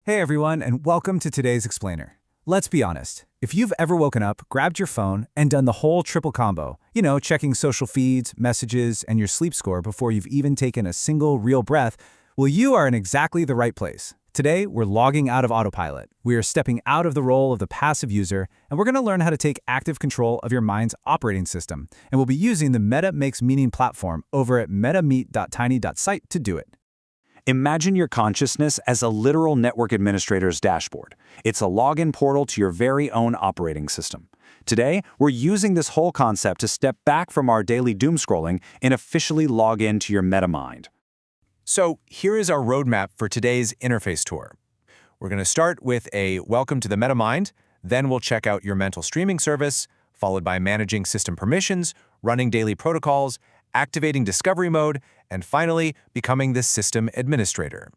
Hey everyone, and welcome to today's Explainer. Let's be honest, if you've ever woken up, grabbed your phone, and done the whole triple combo, checking social feeds, messages, and your sleep score before you've even taken a single real breath, well, you are in exactly the right place. Today, we're logging out of autopilot. We are stepping out of the role of the passive user, and we're going to learn how to take active control of your mind's operating system. And we'll be using the Meta Makes Meaning platform over at metameet.tiny.site to do it. Imagine your consciousness as a literal network administrator's dashboard. It's a login portal to your very own operating system. Today, we're using this whole concept to step back from our daily doom scrolling and officially log into your MetaMind. So here is our roadmap for today's interface tour. We're going to start with a welcome to the MetaMind, then we'll check out your mental streaming service, followed by managing system permissions, running daily protocols, activating discovery mode, and finally, becoming the system administrator.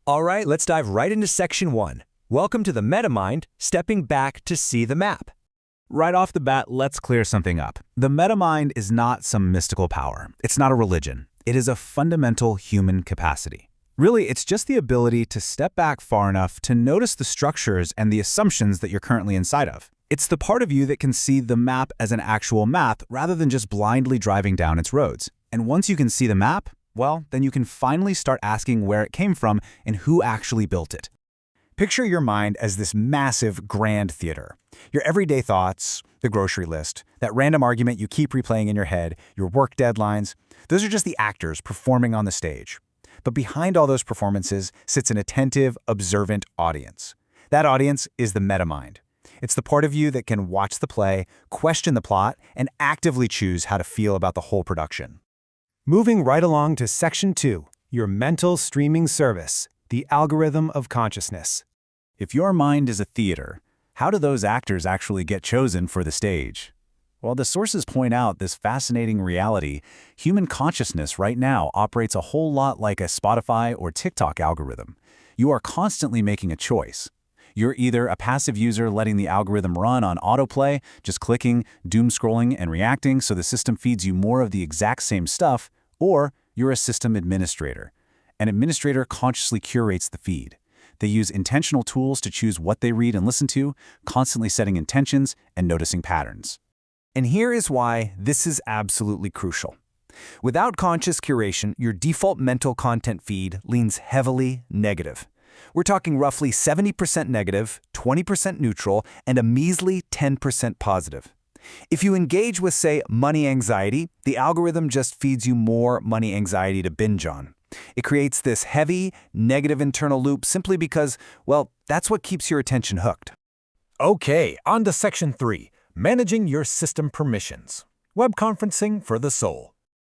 All right, let's dive right into Section 1. Welcome to the MetaMind, stepping back to see the map. Right off the bat, let's clear something up. The MetaMind is not some mystical power. It's not a religion. It is a fundamental human capacity. Really, it's just the ability to step back far enough to notice the structures and the assumptions that you're currently inside of. It's the part of you that can see the map as an actual map rather than just blindly driving down its roads. And once you can see the map, well, then you can finally start asking where it came from and who actually built it. Picture your mind as this massive, grand theater. Your everyday thoughts, the grocery list, that random argument you keep replaying in your head, your work deadlines, those are just the actors performing on the stage. But behind all those performances sits an attentive, observant audience. That audience is the MetaMind. It's the part of you that can watch the play, question the plot, and actively choose how to feel about the whole production. Moving right along to Section 2, your mental streaming service, the algorithm of consciousness. If your mind is a theater, how do those actors actually get chosen for the stage? Well, the sources point out this fascinating reality. Human consciousness right now operates a whole lot like a Spotify or TikTok algorithm. You are constantly making a choice. You're either a passive user letting the algorithm run on autoplay, just clicking, doom scrolling, and reacting so the system feeds you more of the exact same stuff, or you're a system administrator. An administrator consciously curates the feed. They use intentional tools to choose what they read and listen to, constantly setting intentions and noticing patterns. And here is why this is absolutely crucial. Without conscious curation, your default mental content feed leans heavily negative. We're talking roughly 70% negative, 20% neutral, and a measly 10% positive. If you engage with, say, money anxiety, the algorithm just feeds you more money anxiety to binge on. It creates this heavy, negative internal loop simply because, well, that's what keeps your attention hooked. Okay, on to Section 3, managing your system permissions. Web conferencing for the soul.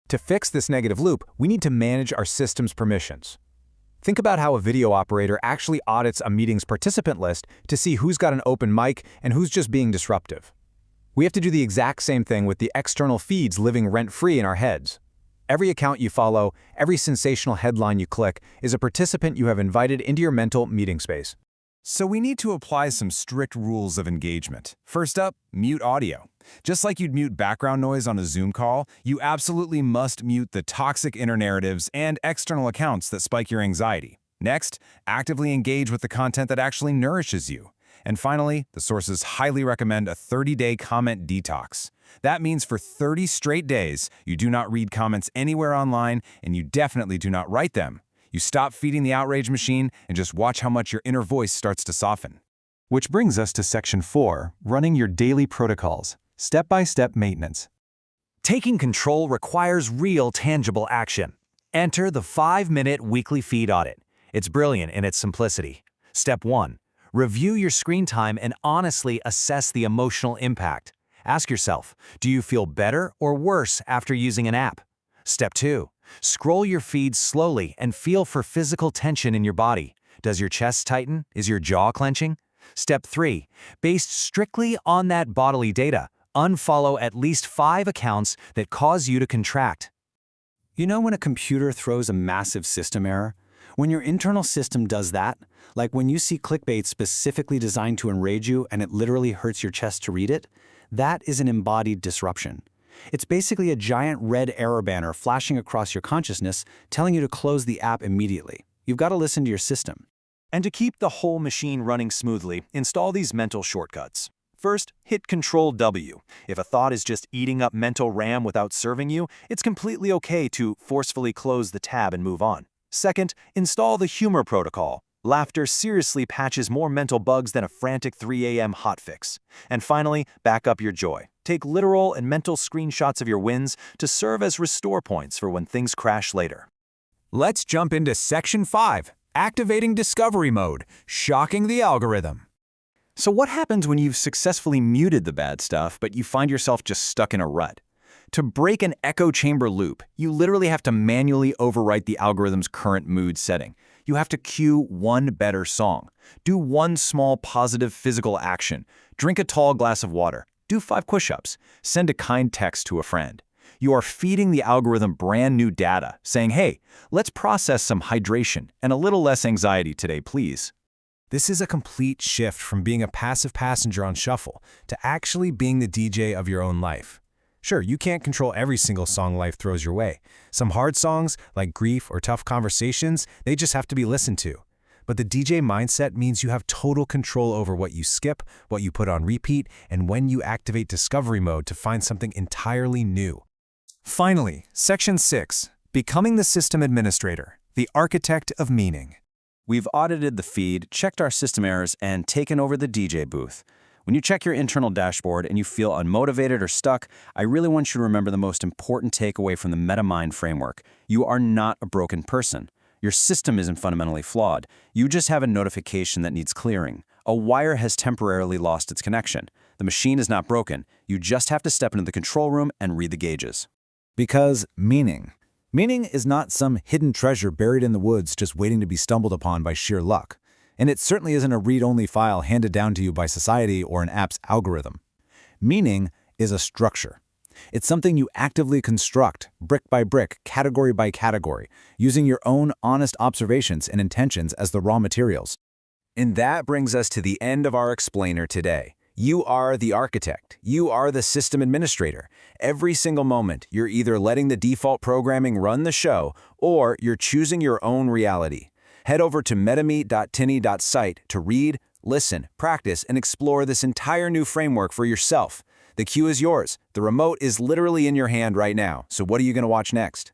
To fix this negative loop, we need to manage our system's permissions. Think about how a video operator actually audits a meeting's participant list to see who's got an open mic and who's just being disruptive. We have to do the exact same thing with the external feeds living rent-free in our heads. Every account you follow, every sensational headline you click is a participant you have invited into your mental meeting space. So we need to apply some strict rules of engagement. First up, mute audio. Just like you'd mute background noise on a Zoom call, you absolutely must mute the toxic inner narratives and external accounts that spike your anxiety. Next, actively engage with the content that actually nourishes you. And finally, the sources highly recommend a 30-day comment detox. That means for 30 straight days, you do not read comments anywhere online, and you definitely do not write them. You stop feeding the outrage machine and just watch how much your inner voice starts to soften. Which brings us to Section 4, running your daily protocols, step-by-step maintenance. Taking control requires real, tangible action. Enter the 5-minute weekly feed audit. It's brilliant in its simplicity. Step 1. Review your screen time and honestly assess the emotional impact. Ask yourself, do you feel better or worse after using an app? Step 2. Scroll your feed slowly and feel for physical tension in your body. Does your chest tighten? Is your jaw clenching? Step 3. Based strictly on that bodily data, unfollow at least 5 accounts that cause you to contract. You know when a computer throws a massive system error? When your internal system does that, like when you see clickbait specifically designed to enrage you and it literally hurts your chest to read it, that is an embodied disruption. It's basically a giant red error banner flashing across your consciousness telling you to close the app immediately. You've got to listen to your system. And to keep the whole machine running smoothly, install these mental shortcuts. First, hit Control-W. If a thought is just eating up mental RAM without serving you, it's completely okay to forcefully close the tab and move on. Second, install the Humor Protocol. Laughter seriously patches more mental bugs than a frantic 3 a.m. hotfix. And finally, back up your joy. Take literal and mental screenshots of your wins to serve as restore points for when things crash later. Let's jump into Section 5, Activating Discovery Mode, Shocking the Algorithm. So what happens when you've successfully muted the bad stuff, but you find yourself just stuck in a rut? To break an echo chamber loop, you literally have to manually overwrite the algorithm's current mood setting. You have to cue one better song, do one small positive physical action, drink a tall glass of water, do 5 push-ups, send a kind text to a friend. You are feeding the algorithm brand new data, saying, hey, let's process some hydration and a little less anxiety today, please. This is a complete shift from being a passive passenger on shuffle to actually being the DJ of your own life. Sure, you can't control every single song life throws your way. Some hard songs, like grief or tough conversations, they just have to be listened to. But the DJ mindset means you have total control over what you skip, what you put on repeat, and when you activate discovery mode to find something entirely new. Finally, Section 6, Becoming the System Administrator, the Architect of Meaning. We've audited the feed, checked our system errors, and taken over the DJ booth. When you check your internal dashboard and you feel unmotivated or stuck, I really want you to remember the most important takeaway from the MetaMind framework. You are not a broken person. Your system isn't fundamentally flawed. You just have a notification that needs clearing. A wire has temporarily lost its connection. The machine is not broken. You just have to step into the control room and read the gauges. Because meaning. Meaning is not some hidden treasure buried in the woods just waiting to be stumbled upon by sheer luck. And it certainly isn't a read-only file handed down to you by society or an app's algorithm. Meaning is a structure. It's something you actively construct, brick by brick, category by category, using your own honest observations and intentions as the raw materials. And that brings us to the end of our explainer today. You are the architect. You are the system administrator. Every single moment, you're either letting the default programming run the show, or you're choosing your own reality. Head over to metameet.tinny.site to read, listen, practice, and explore this entire new framework for yourself. The cue is yours. The remote is literally in your hand right now, so what are you going to watch next?